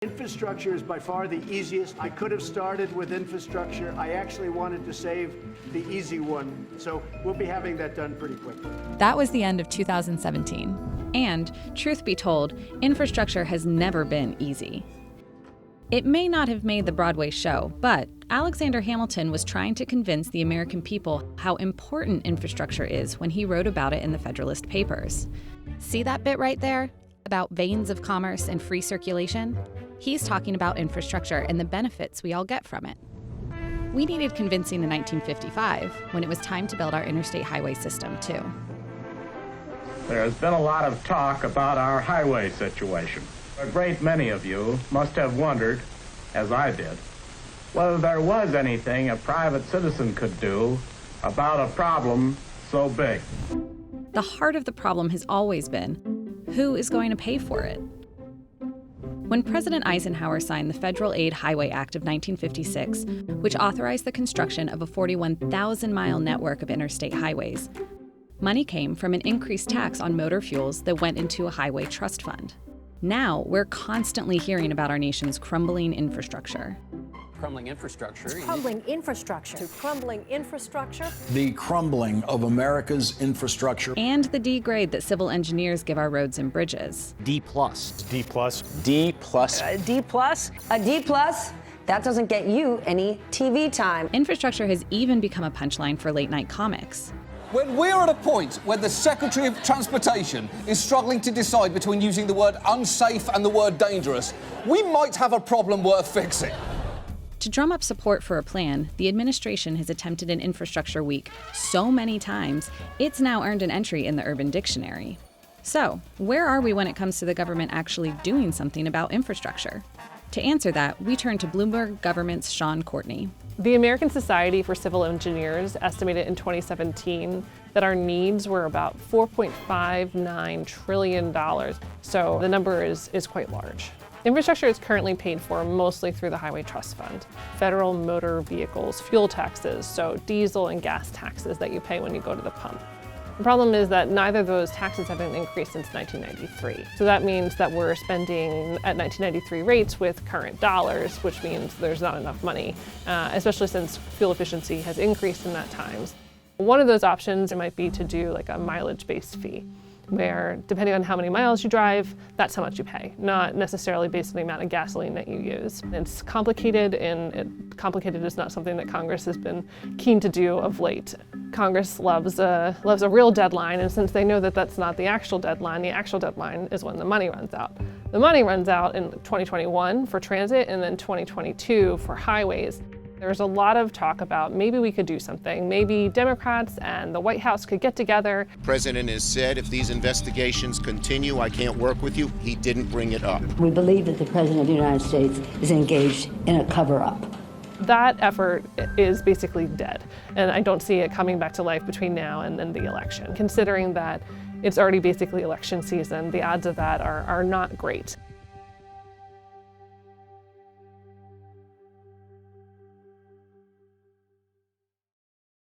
Infrastructure is by far the easiest. I could have started with infrastructure. I actually wanted to save the easy one. So we'll be having that done pretty quickly. That was the end of 2017. And, truth be told, infrastructure has never been easy. It may not have made the Broadway show, but Alexander Hamilton was trying to convince the American people how important infrastructure is when he wrote about it in the Federalist Papers. See that bit right there? About veins of commerce and free circulation? He's talking about infrastructure and the benefits we all get from it. We needed convincing in 1955, when it was time to build our interstate highway system, too. There's been a lot of talk about our highway situation. A great many of you must have wondered, as I did, whether there was anything a private citizen could do about a problem so big. The heart of the problem has always been, who is going to pay for it? When President Eisenhower signed the Federal Aid Highway Act of 1956, which authorized the construction of a 41,000-mile network of interstate highways, money came from an increased tax on motor fuels that went into a highway trust fund. Now, we're constantly hearing about our nation's crumbling infrastructure. Crumbling infrastructure. Crumbling infrastructure. To crumbling infrastructure. The crumbling of America's infrastructure. And the D grade that civil engineers give our roads and bridges. D+. D+. D+. D+. A D+. That doesn't get you any TV time. Infrastructure has even become a punchline for late-night comics. When we're at a point where the Secretary of Transportation is struggling to decide between using the word unsafe and the word dangerous, we might have a problem worth fixing. To drum up support for a plan, the administration has attempted an infrastructure week so many times, it's now earned an entry in the Urban Dictionary. So, where are we when it comes to the government actually doing something about infrastructure? To answer that, we turn to Bloomberg Government's Shaun Courtney. The American Society for Civil Engineers estimated in 2017 that our needs were about $4.59 trillion. So the number is quite large. Infrastructure is currently paid for mostly through the Highway Trust Fund, federal motor vehicles, fuel taxes, so diesel and gas taxes that you pay when you go to the pump. The problem is that neither of those taxes have been increased since 1993. So that means that we're spending at 1993 rates with current dollars, which means there's not enough money, especially since fuel efficiency has increased in that time. One of those options might be to do like a mileage-based fee, where depending on how many miles you drive, that's how much you pay, not necessarily based on the amount of gasoline that you use. It's complicated, and complicated is not something that Congress has been keen to do of late. Congress loves a real deadline, and since they know that that's not the actual deadline is when the money runs out. The money runs out in 2021 for transit and then 2022 for highways. There's a lot of talk about maybe we could do something. Maybe Democrats and the White House could get together. The president has said if these investigations continue, I can't work with you. He didn't bring it up. We believe that the president of the United States is engaged in a cover-up. That effort is basically dead, and I don't see it coming back to life between now and then the election. Considering that it's already basically election season, the odds of that are not great.